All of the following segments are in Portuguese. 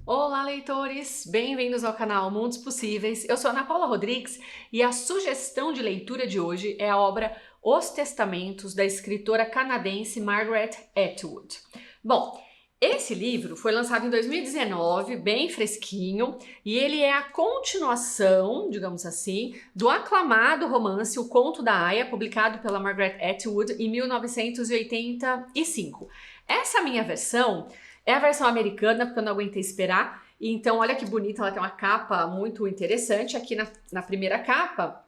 Olá, leitores! Bem-vindos ao canal Mundos Possíveis. Eu sou Ana Paula Rodrigues e a sugestão de leitura de hoje é a obra Os Testamentos, da escritora canadense Margaret Atwood. Bom, esse livro foi lançado em 2019, bem fresquinho, e ele é a continuação, digamos assim, do aclamado romance O Conto da Aia, publicado pela Margaret Atwood em 1985. Essa minha versão é a versão americana, porque eu não aguentei esperar. Então, olha que bonita, ela tem uma capa muito interessante. Aqui na primeira capa,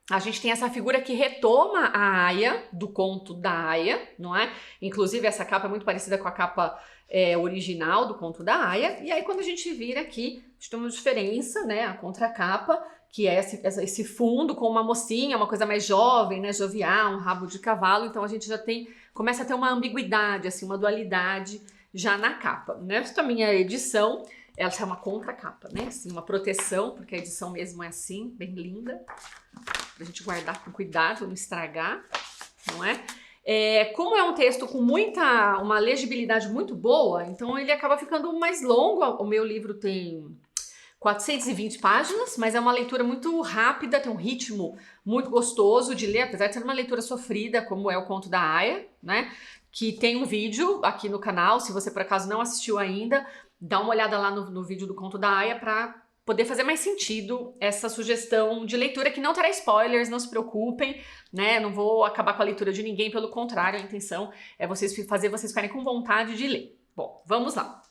a gente tem essa figura que retoma a Aia, do conto da Aia, não é? Inclusive, essa capa é muito parecida com a capa original do conto da Aia. E aí, quando a gente vira aqui, a gente tem uma diferença, né? A contracapa, que é esse fundo com uma mocinha, uma coisa mais jovem, né? Jovial, um rabo de cavalo. Então, a gente já começa a ter uma ambiguidade, assim, uma dualidade já na capa. Nesta minha edição, ela é uma contracapa, né? Assim, uma proteção, porque a edição mesmo é assim, bem linda, pra gente guardar com cuidado, não estragar, não é? Como é um texto com uma legibilidade muito boa, então ele acaba ficando mais longo. O meu livro tem 420 páginas, mas é uma leitura muito rápida, tem um ritmo muito gostoso de ler, apesar de ser uma leitura sofrida, como é o Conto da Aia, né? Que tem um vídeo aqui no canal, se você por acaso não assistiu ainda, dá uma olhada lá no vídeo do Conto da Aia para poder fazer mais sentido essa sugestão de leitura, que não terá spoilers, não se preocupem, né? Não vou acabar com a leitura de ninguém, pelo contrário, a intenção é fazer vocês ficarem com vontade de ler. Bom, vamos lá.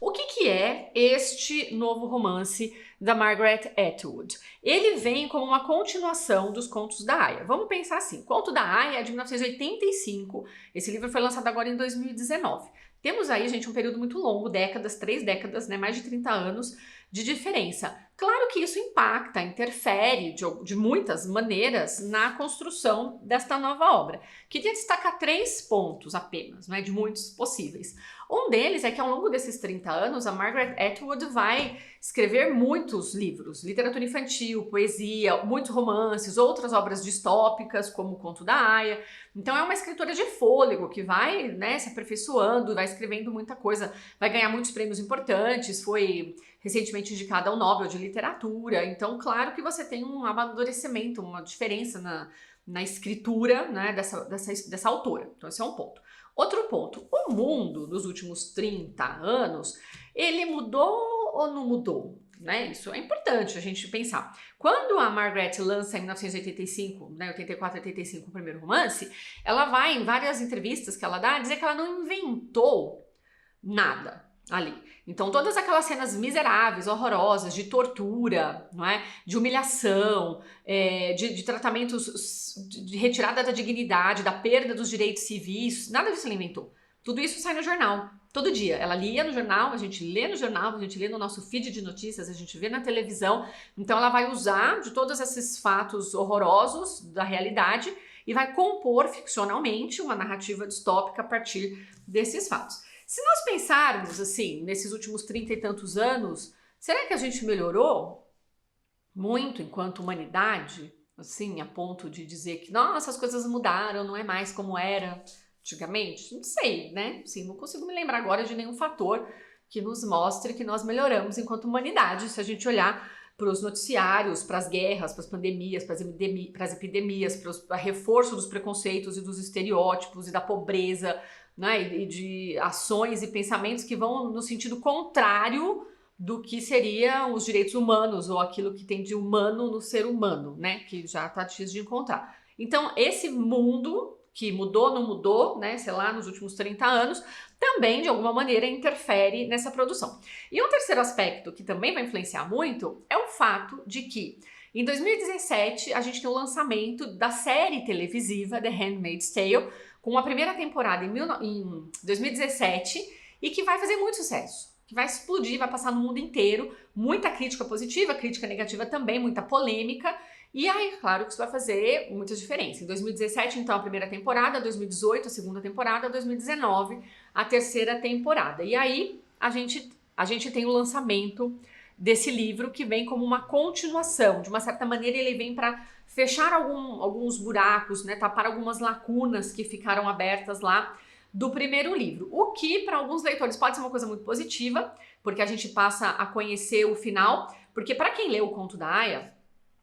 O que é este novo romance da Margaret Atwood? Ele vem como uma continuação dos Contos da Aia. Vamos pensar assim, Conto da Aia é de 1985, esse livro foi lançado agora em 2019. Temos aí, gente, um período muito longo, 3 décadas, né, mais de 30 anos de diferença. Claro que isso impacta, interfere de muitas maneiras na construção desta nova obra. Queria destacar 3 pontos apenas, né, de muitos possíveis. Um deles é que ao longo desses 30 anos, a Margaret Atwood vai escrever muitos livros, literatura infantil, poesia, muitos romances, outras obras distópicas, como o Conto da Aia. Então é uma escritora de fôlego que vai, né, se aperfeiçoando, vai escrevendo muita coisa, vai ganhar muitos prêmios importantes, foi recentemente indicada ao Nobel de Literatura. Então, claro que você tem um amadurecimento, uma diferença na escritura, né, dessa autora. Então, esse é um ponto. Outro ponto, o mundo nos últimos 30 anos, ele mudou ou não mudou? Né? Isso é importante a gente pensar. Quando a Margaret lança em 1985, né, 84, 85, o primeiro romance, ela vai, em várias entrevistas que ela dá, dizer que ela não inventou nada ali. Então todas aquelas cenas miseráveis, horrorosas, de tortura, não é? De humilhação, de tratamentos de retirada da dignidade, da perda dos direitos civis, nada disso ela inventou. Tudo isso sai no jornal, todo dia. Ela lia no jornal, a gente lê no jornal, a gente lê no nosso feed de notícias, a gente vê na televisão. Então ela vai usar de todos esses fatos horrorosos da realidade e vai compor ficcionalmente uma narrativa distópica a partir desses fatos. Se nós pensarmos assim, nesses últimos 30 e tantos anos, será que a gente melhorou muito enquanto humanidade? Assim, a ponto de dizer que, nossa, as coisas mudaram, não é mais como era antigamente? Não sei, né? Sim, não consigo me lembrar agora de nenhum fator que nos mostre que nós melhoramos enquanto humanidade, se a gente olhar para os noticiários, para as guerras, para as pandemias, para as epidemias, para o reforço dos preconceitos e dos estereótipos e da pobreza, né, e de ações e pensamentos que vão no sentido contrário do que seriam os direitos humanos ou aquilo que tem de humano no ser humano, né, que já está difícil de encontrar. Então, esse mundo que mudou, não mudou, né, sei lá, nos últimos 30 anos, também, de alguma maneira, interfere nessa produção. E um terceiro aspecto que também vai influenciar muito é o fato de que, em 2017, a gente tem o lançamento da série televisiva The Handmaid's Tale, com a primeira temporada em 2017, e que vai fazer muito sucesso, que vai explodir, vai passar no mundo inteiro, muita crítica positiva, crítica negativa também, muita polêmica, e aí, claro que isso vai fazer muita diferença. Em 2017, então, a primeira temporada, 2018, a segunda temporada, 2019, a terceira temporada. E aí, a gente tem o lançamento desse livro, que vem como uma continuação. De uma certa maneira, ele vem para fechar alguns buracos, né, tapar algumas lacunas que ficaram abertas lá do primeiro livro. O que para alguns leitores pode ser uma coisa muito positiva, porque a gente passa a conhecer o final, porque para quem leu o Conto da Aia,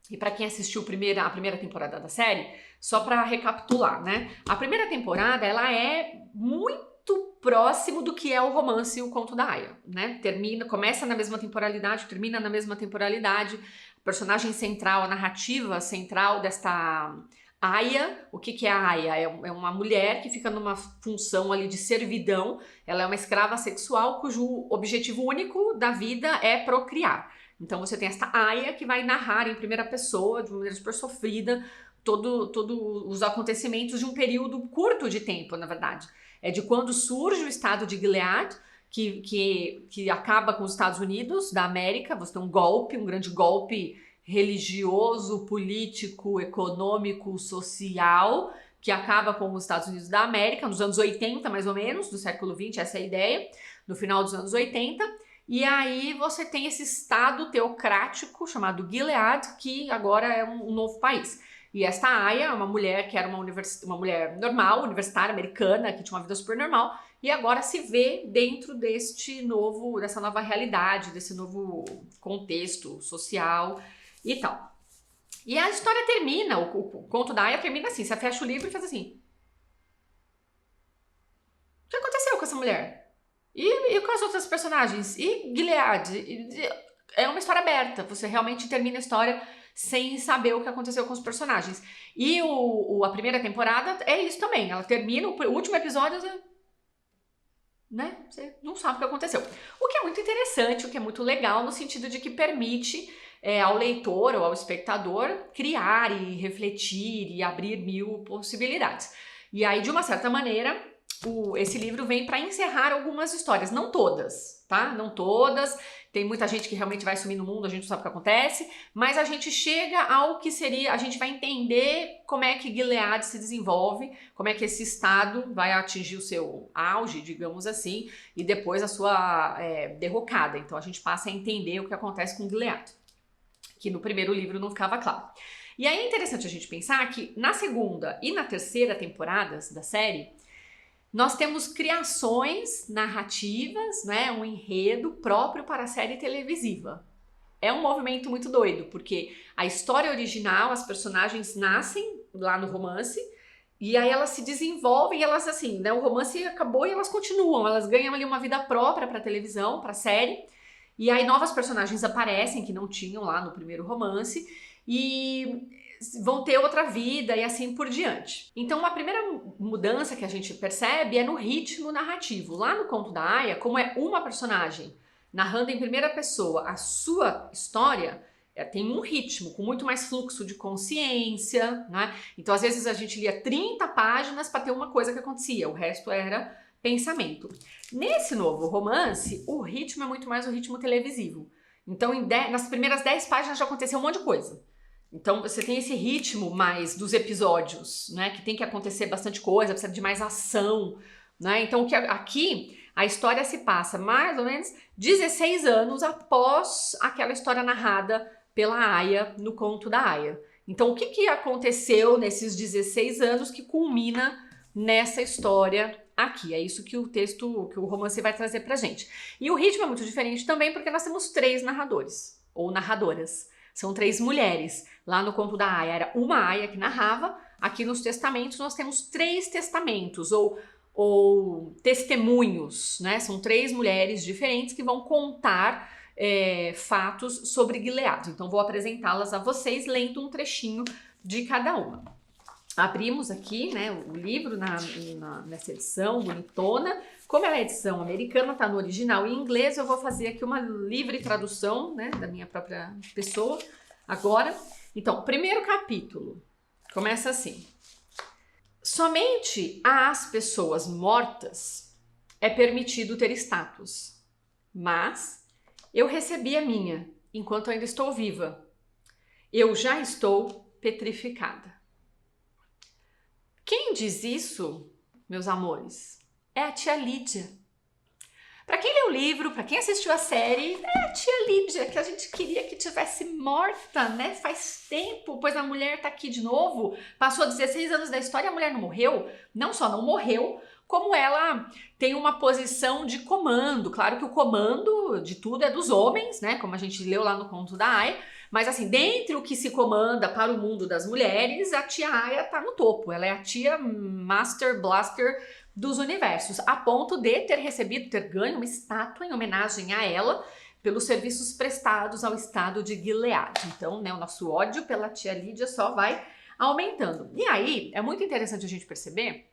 e para quem assistiu a primeira temporada da série, só para recapitular, né? A primeira temporada, ela é muito próximo do que é o romance e o Conto da Aia, né? Começa na mesma temporalidade, termina na mesma temporalidade. A personagem central, a narrativa central desta Aia, o que é a Aia? É uma mulher que fica numa função ali de servidão, ela é uma escrava sexual cujo objetivo único da vida é procriar. Então você tem esta Aia que vai narrar em primeira pessoa, de uma maneira super sofrida, todos os acontecimentos de um período curto de tempo, na verdade. É de quando surge o estado de Gilead, que acaba com os Estados Unidos da América. Você tem um grande golpe religioso, político, econômico, social, que acaba com os Estados Unidos da América, nos anos 80, mais ou menos, do século XX, essa é a ideia, no final dos anos 80. E aí você tem esse estado teocrático chamado Gilead, que agora é um novo país. E esta Aia é uma mulher que era uma mulher normal, universitária, americana, que tinha uma vida super normal, e agora se vê dentro dessa nova realidade, desse novo contexto social e tal. E a história termina, o Conto da Aia termina assim, você fecha o livro e faz assim. O que aconteceu com essa mulher? E com as outras personagens? E Gilead? É uma história aberta, você realmente termina a história sem saber o que aconteceu com os personagens. E a primeira temporada é isso também, ela termina, o último episódio, né? Você não sabe o que aconteceu. O que é muito interessante, o que é muito legal, no sentido de que permite ao leitor ou ao espectador criar e refletir e abrir mil possibilidades. E aí, de uma certa maneira, esse livro vem para encerrar algumas histórias, não todas, tá? Não todas, tem muita gente que realmente vai sumir no mundo, a gente não sabe o que acontece, mas a gente chega ao que seria, a gente vai entender como é que Gilead se desenvolve, como é que esse estado vai atingir o seu auge, digamos assim, e depois a sua derrocada. Então a gente passa a entender o que acontece com Gilead, que no primeiro livro não ficava claro. E aí é interessante a gente pensar que na segunda e na terceira temporadas da série, nós temos criações narrativas, né, um enredo próprio para a série televisiva. É um movimento muito doido, porque a história original, as personagens nascem lá no romance, e aí elas se desenvolvem, e elas assim, né, o romance acabou e elas continuam, elas ganham ali uma vida própria para a televisão, para a série, e aí novas personagens aparecem que não tinham lá no primeiro romance, e vão ter outra vida e assim por diante. Então uma primeira mudança que a gente percebe é no ritmo narrativo. Lá no Conto da Aia, como é uma personagem narrando em primeira pessoa a sua história, tem um ritmo com muito mais fluxo de consciência, né? Então às vezes a gente lia 30 páginas para ter uma coisa que acontecia, o resto era pensamento. Nesse novo romance, o ritmo é muito mais o ritmo televisivo. Então nas primeiras 10 páginas já aconteceu um monte de coisa. Então você tem esse ritmo mais dos episódios, né? Que tem que acontecer bastante coisa, precisa de mais ação, né? Então aqui a história se passa mais ou menos 16 anos após aquela história narrada pela Aia no Conto da Aia. Então o que aconteceu nesses 16 anos que culmina nessa história aqui? É isso que o romance vai trazer pra gente. E o ritmo é muito diferente também porque nós temos 3 narradores ou narradoras. São 3 mulheres. Lá no Conto da Aia era uma Aia que narrava. Aqui nos testamentos nós temos 3 testamentos ou testemunhos, né? São 3 mulheres diferentes que vão contar fatos sobre Gilead. Então vou apresentá-las a vocês lendo um trechinho de cada uma. Abrimos aqui, né, o livro nessa edição bonitona. Como ela é edição americana, tá no original em inglês, eu vou fazer aqui uma livre tradução, né, da minha própria pessoa agora. Então, primeiro capítulo começa assim: somente às pessoas mortas é permitido ter status, mas eu recebi a minha enquanto ainda estou viva. Eu já estou petrificada. Quem diz isso, meus amores, é a tia Lídia. Para quem leu o livro, para quem assistiu a série, é a tia Lídia, que a gente queria que tivesse morta, né? Faz tempo, pois a mulher tá aqui de novo. Passou 16 anos da história e a mulher não morreu. Não só não morreu, como ela tem uma posição de comando. Claro que o comando de tudo é dos homens, né? Como a gente leu lá no conto da Aya. Mas assim, dentre o que se comanda para o mundo das mulheres, a tia Aya tá no topo. Ela é a tia Master Blaster dos universos, a ponto de ter ganho uma estátua em homenagem a ela pelos serviços prestados ao estado de Gilead. Então, né, o nosso ódio pela tia Lídia só vai aumentando. E aí, é muito interessante a gente perceber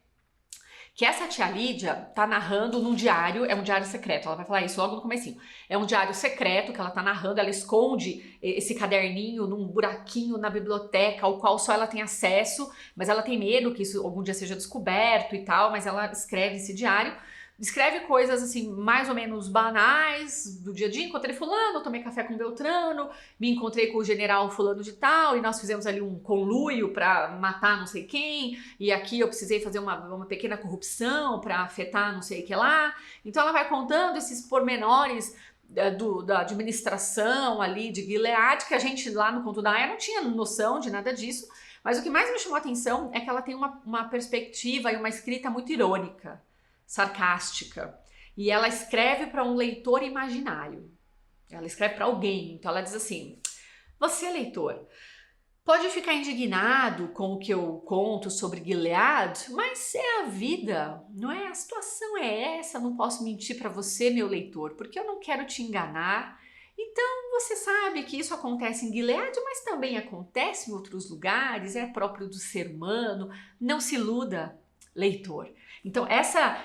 que essa tia Lídia tá narrando num diário, é um diário secreto, ela vai falar isso logo no comecinho. É um diário secreto que ela tá narrando, ela esconde esse caderninho num buraquinho na biblioteca, ao qual só ela tem acesso, mas ela tem medo que isso algum dia seja descoberto e tal, mas ela escreve esse diário. Escreve coisas assim, mais ou menos banais do dia a dia. Encontrei fulano, tomei café com Beltrano, me encontrei com o general fulano de tal, e nós fizemos ali um conluio para matar não sei quem, e aqui eu precisei fazer uma pequena corrupção para afetar não sei o que lá. Então ela vai contando esses pormenores da administração ali de Gilead, que a gente lá no Conto da Aya não tinha noção de nada disso, mas o que mais me chamou a atenção é que ela tem uma perspectiva e uma escrita muito irônica, sarcástica, e ela escreve para um leitor imaginário. Ela escreve para alguém, então ela diz assim: você, leitor, pode ficar indignado com o que eu conto sobre Gilead, mas é a vida, não é? A situação é essa, não posso mentir para você, meu leitor, porque eu não quero te enganar. Então você sabe que isso acontece em Gilead, mas também acontece em outros lugares, é próprio do ser humano, não se iluda, leitor. Então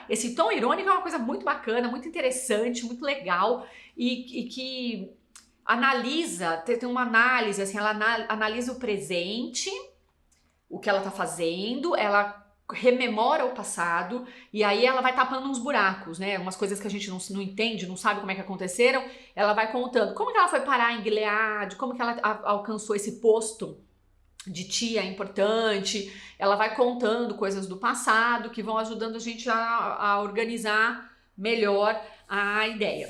esse tom irônico é uma coisa muito bacana, muito interessante, muito legal e que analisa, tem uma análise, assim, ela analisa o presente, o que ela tá fazendo, ela rememora o passado e aí ela vai tapando uns buracos, né? Umas coisas que a gente não entende, não sabe como é que aconteceram, ela vai contando como que ela foi parar em Gilead, como que ela alcançou esse posto de tia importante. Ela vai contando coisas do passado que vão ajudando a gente a organizar melhor a ideia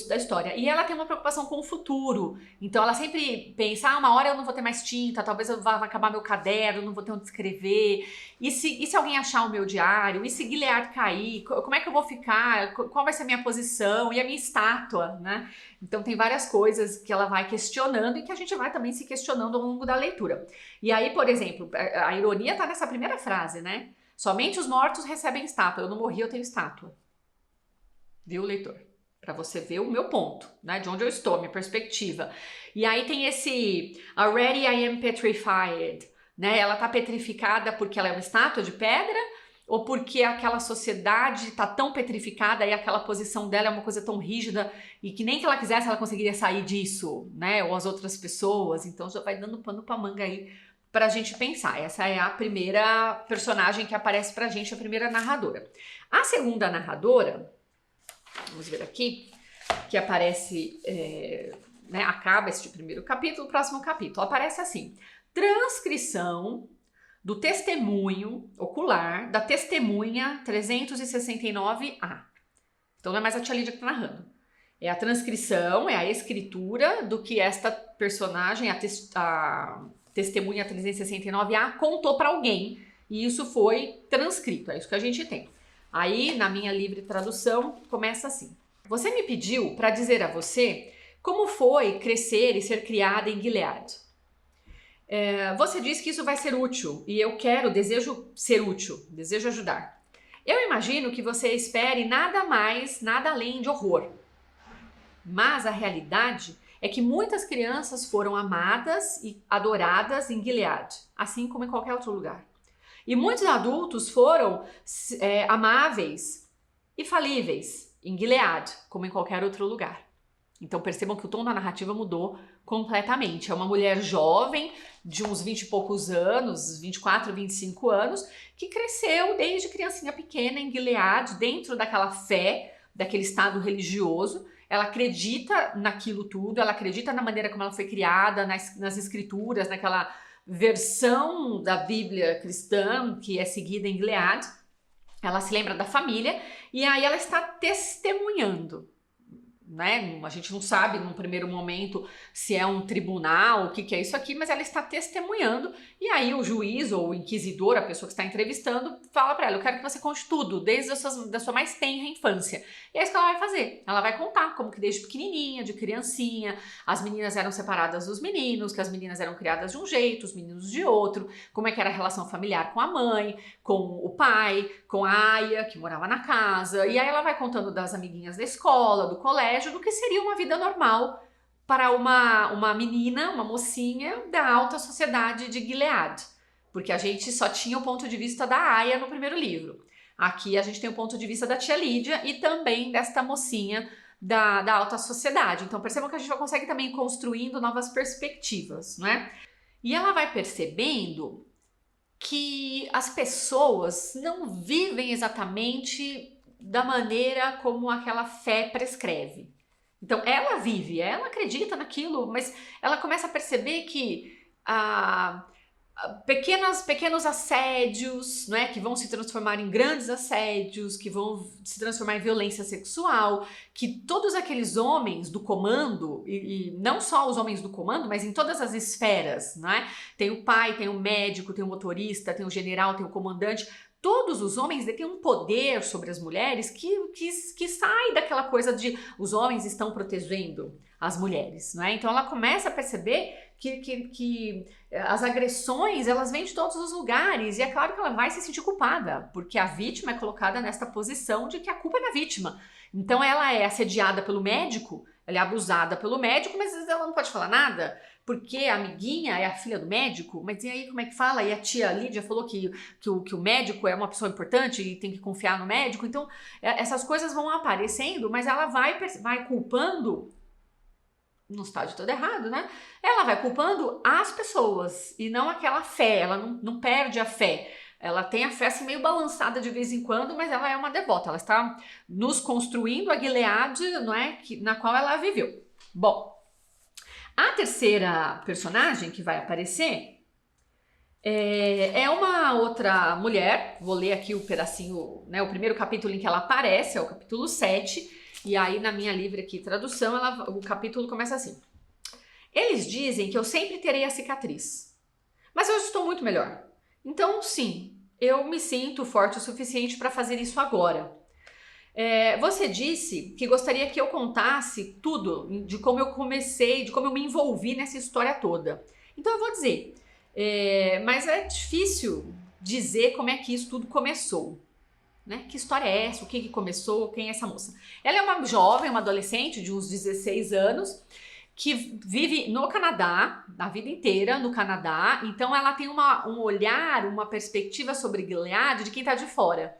da história. E ela tem uma preocupação com o futuro, então ela sempre pensa, uma hora eu não vou ter mais tinta, talvez eu vá acabar meu caderno, não vou ter onde escrever, e se alguém achar o meu diário, e se Gilead cair, como é que eu vou ficar, qual vai ser a minha posição, e a minha estátua, né? Então tem várias coisas que ela vai questionando e que a gente vai também se questionando ao longo da leitura. E aí, por exemplo, a ironia tá nessa primeira frase, né? Somente os mortos recebem estátua, eu não morri, eu tenho estátua. Viu, leitor? Para você ver o meu ponto, né? De onde eu estou, minha perspectiva. E aí tem esse already I am petrified, né? Ela tá petrificada porque ela é uma estátua de pedra ou porque aquela sociedade tá tão petrificada e aquela posição dela é uma coisa tão rígida e que nem que ela quisesse ela conseguiria sair disso, né? Ou as outras pessoas. Então já vai dando pano pra manga aí pra gente pensar. Essa é a primeira personagem que aparece pra gente, a primeira narradora. A segunda narradora, vamos ver aqui, que aparece, né, acaba este primeiro capítulo, o próximo capítulo aparece assim: transcrição do testemunho ocular da testemunha 369A. Então não é mais a tia Lídia que está narrando. É a transcrição, é a escritura do que esta personagem, a testemunha 369A, contou para alguém. E isso foi transcrito, é isso que a gente tem. Aí, na minha livre tradução, começa assim: você me pediu para dizer a você como foi crescer e ser criada em Gilead. Você disse que isso vai ser útil e eu desejo ser útil, desejo ajudar. Eu imagino que você espere nada mais, nada além de horror. Mas a realidade é que muitas crianças foram amadas e adoradas em Gilead, assim como em qualquer outro lugar. E muitos adultos foram amáveis e falíveis em Gilead, como em qualquer outro lugar. Então percebam que o tom da narrativa mudou completamente. É uma mulher jovem, de uns 20 e poucos anos, 24, 25 anos, que cresceu desde criancinha pequena em Gilead, dentro daquela fé, daquele estado religioso. Ela acredita naquilo tudo, ela acredita na maneira como ela foi criada, nas escrituras, naquela versão da Bíblia cristã que é seguida em Gilead. Ela se lembra da família e aí ela está testemunhando, né? A gente não sabe num primeiro momento se é um tribunal, o que é isso aqui, mas ela está testemunhando e aí o juiz ou o inquisidor, a pessoa que está entrevistando, fala pra ela, eu quero que você conte tudo, desde da sua mais tenra infância. E é isso que ela vai fazer. Ela vai contar como que desde pequenininha, de criancinha, as meninas eram separadas dos meninos, que as meninas eram criadas de um jeito, os meninos de outro, como é que era a relação familiar com a mãe, com o pai, com a aia, que morava na casa. E aí ela vai contando das amiguinhas da escola, do colégio, do que seria uma vida normal para uma menina, uma mocinha da alta sociedade de Gilead. Porque a gente só tinha o ponto de vista da aia no primeiro livro. Aqui a gente tem o ponto de vista da tia Lídia e também desta mocinha da alta sociedade. Então percebam que a gente consegue também ir construindo novas perspectivas, né? E ela vai percebendo que as pessoas não vivem exatamente da maneira como aquela fé prescreve. Então ela vive, ela acredita naquilo, mas ela começa a perceber que pequenos assédios, né, que vão se transformar em grandes assédios, que vão se transformar em violência sexual, que todos aqueles homens do comando, e não só os homens do comando, mas em todas as esferas, né, tem o pai, tem o médico, tem o motorista, tem o general, tem o comandante, todos os homens têm um poder sobre as mulheres que sai daquela coisa de os homens estão protegendo as mulheres, né? Então ela começa a perceber que as agressões elas vêm de todos os lugares e é claro que ela vai se sentir culpada, porque a vítima é colocada nesta posição de que a culpa é da vítima. Então ela é assediada pelo médico, ela é abusada pelo médico, mas ela não pode falar nada, porque a amiguinha é a filha do médico, mas e aí como é que fala? E a tia Lídia falou que o médico é uma pessoa importante e tem que confiar no médico, então essas coisas vão aparecendo, mas ela vai culpando, no estágio todo errado, né? Ela vai culpando as pessoas e não aquela fé, ela não perde a fé. Ela tem a fé assim meio balançada de vez em quando, mas ela é uma devota, ela está nos construindo a Gilead, não é? Na qual ela viveu. Bom, a terceira personagem que vai aparecer é uma outra mulher, vou ler aqui o pedacinho, né? O primeiro capítulo em que ela aparece, é o capítulo 7, e aí na minha livre aqui tradução, o capítulo começa assim. Eles dizem que eu sempre terei a cicatriz, mas eu estou muito melhor. Então sim, eu me sinto forte o suficiente para fazer isso agora. Você disse que gostaria que eu contasse tudo de como eu comecei, de como eu me envolvi nessa história toda. Então eu vou dizer, mas é difícil dizer como é que isso tudo começou. Né? Que história é essa? O que começou? Quem é essa moça? Ela é uma jovem, uma adolescente de uns 16 anos que vive no Canadá, a vida inteira no Canadá. Então ela tem um olhar, uma perspectiva sobre Gilead de quem está de fora.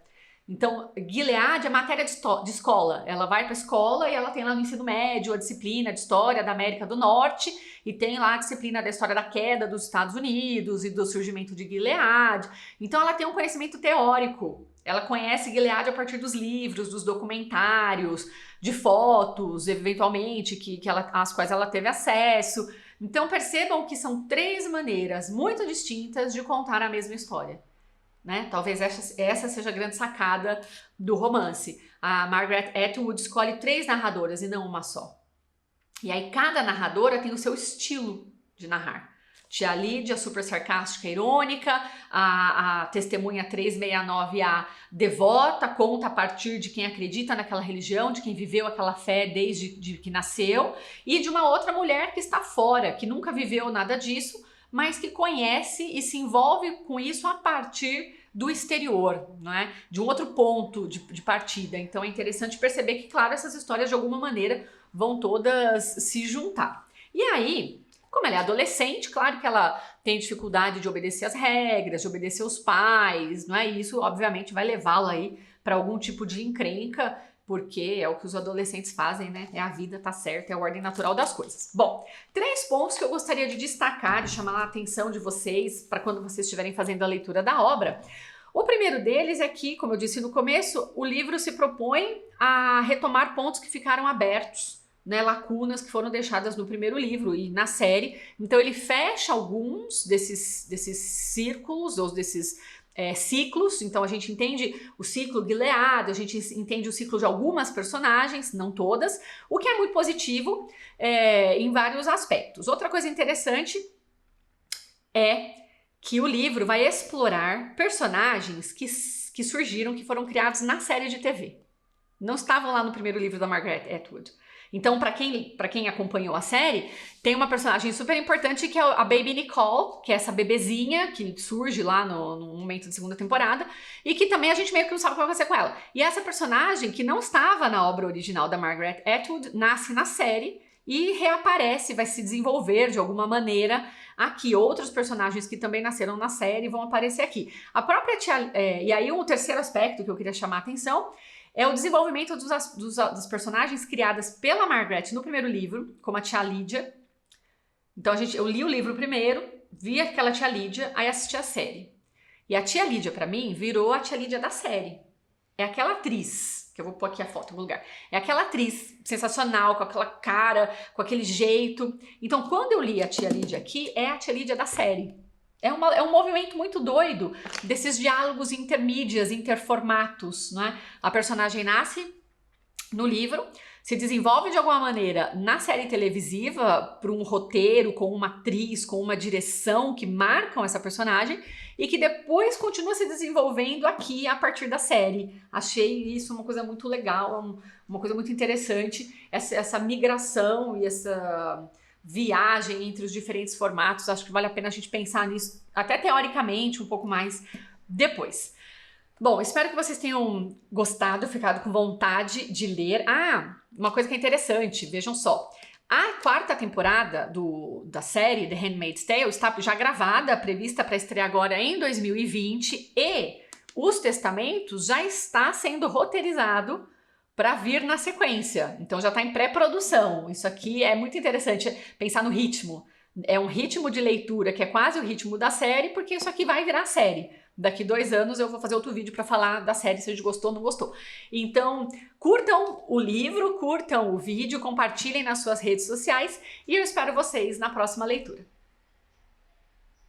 Então Gilead é matéria de escola. Ela vai para a escola e ela tem lá no ensino médio a disciplina de história da América do Norte e tem lá a disciplina da história da queda dos Estados Unidos e do surgimento de Gilead. Então ela tem um conhecimento teórico. Ela conhece Gilead a partir dos livros, dos documentários, de fotos, eventualmente, às quais ela teve acesso. Então percebam que são 3 maneiras muito distintas de contar a mesma história. Né? Talvez essa seja a grande sacada do romance. A Margaret Atwood escolhe 3 narradoras e não uma só. E aí cada narradora tem o seu estilo de narrar. Tia Lídia, super sarcástica, irônica, a testemunha 369, a devota, conta a partir de quem acredita naquela religião, de quem viveu aquela fé desde que nasceu, e de uma outra mulher que está fora, que nunca viveu nada disso, mas que conhece e se envolve com isso a partir do exterior, não é? De um outro ponto de partida. Então é interessante perceber que, claro, essas histórias de alguma maneira vão todas se juntar. E aí, como ela é adolescente, claro que ela tem dificuldade de obedecer às regras, de obedecer aos pais, não é? E isso, obviamente, vai levá-la aí para algum tipo de encrenca, porque é o que os adolescentes fazem, né? É a vida, tá certo, é a ordem natural das coisas. Bom, 3 pontos que eu gostaria de destacar, de chamar a atenção de vocês para quando vocês estiverem fazendo a leitura da obra. O primeiro deles é que, como eu disse no começo, o livro se propõe a retomar pontos que ficaram abertos, né, lacunas que foram deixadas no primeiro livro e na série. Então ele fecha alguns desses círculos, ou desses ciclos. Então a gente entende o ciclo Gilead, a gente entende o ciclo de algumas personagens, não todas, o que é muito positivo em vários aspectos. Outra coisa interessante é que o livro vai explorar personagens que que surgiram, que foram criados na série de TV. Não estavam lá no primeiro livro da Margaret Atwood. Então, para quem acompanhou a série, tem uma personagem super importante que é a Baby Nicole, que é essa bebezinha que surge lá no momento da segunda temporada, e que também a gente meio que não sabe o que vai acontecer com ela. E essa personagem, que não estava na obra original da Margaret Atwood, nasce na série e reaparece, vai se desenvolver de alguma maneira aqui. Outros personagens que também nasceram na série vão aparecer aqui. A própria tia... e aí o terceiro aspecto que eu queria chamar a atenção é o desenvolvimento dos personagens criadas pela Margaret no primeiro livro, como a tia Lídia. Então eu li o livro primeiro, vi aquela tia Lídia, aí assisti a série. E a tia Lídia, pra mim, virou a tia Lídia da série. É aquela atriz, que eu vou pôr aqui a foto no lugar. É aquela atriz sensacional, com aquela cara, com aquele jeito. Então, quando eu li a tia Lídia aqui, é a tia Lídia da série. É um movimento muito doido desses diálogos intermídios, interformatos, né? A personagem nasce no livro, se desenvolve de alguma maneira na série televisiva por um roteiro, com uma atriz, com uma direção que marcam essa personagem e que depois continua se desenvolvendo aqui a partir da série. Achei isso uma coisa muito legal, uma coisa muito interessante, essa migração e essa viagem entre os diferentes formatos. Acho que vale a pena a gente pensar nisso, até teoricamente, um pouco mais depois. Bom, espero que vocês tenham gostado, ficado com vontade de ler. Ah, uma coisa que é interessante, vejam só. A quarta temporada da série The Handmaid's Tale está já gravada, prevista para estrear agora em 2020, e Os Testamentos já está sendo roteirizado para vir na sequência. Então já está em pré-produção. Isso aqui é muito interessante pensar no ritmo. É um ritmo de leitura que é quase o ritmo da série, porque isso aqui vai virar série. Daqui 2 anos eu vou fazer outro vídeo para falar da série, se a gente gostou ou não gostou. Então, curtam o livro, curtam o vídeo, compartilhem nas suas redes sociais e eu espero vocês na próxima leitura.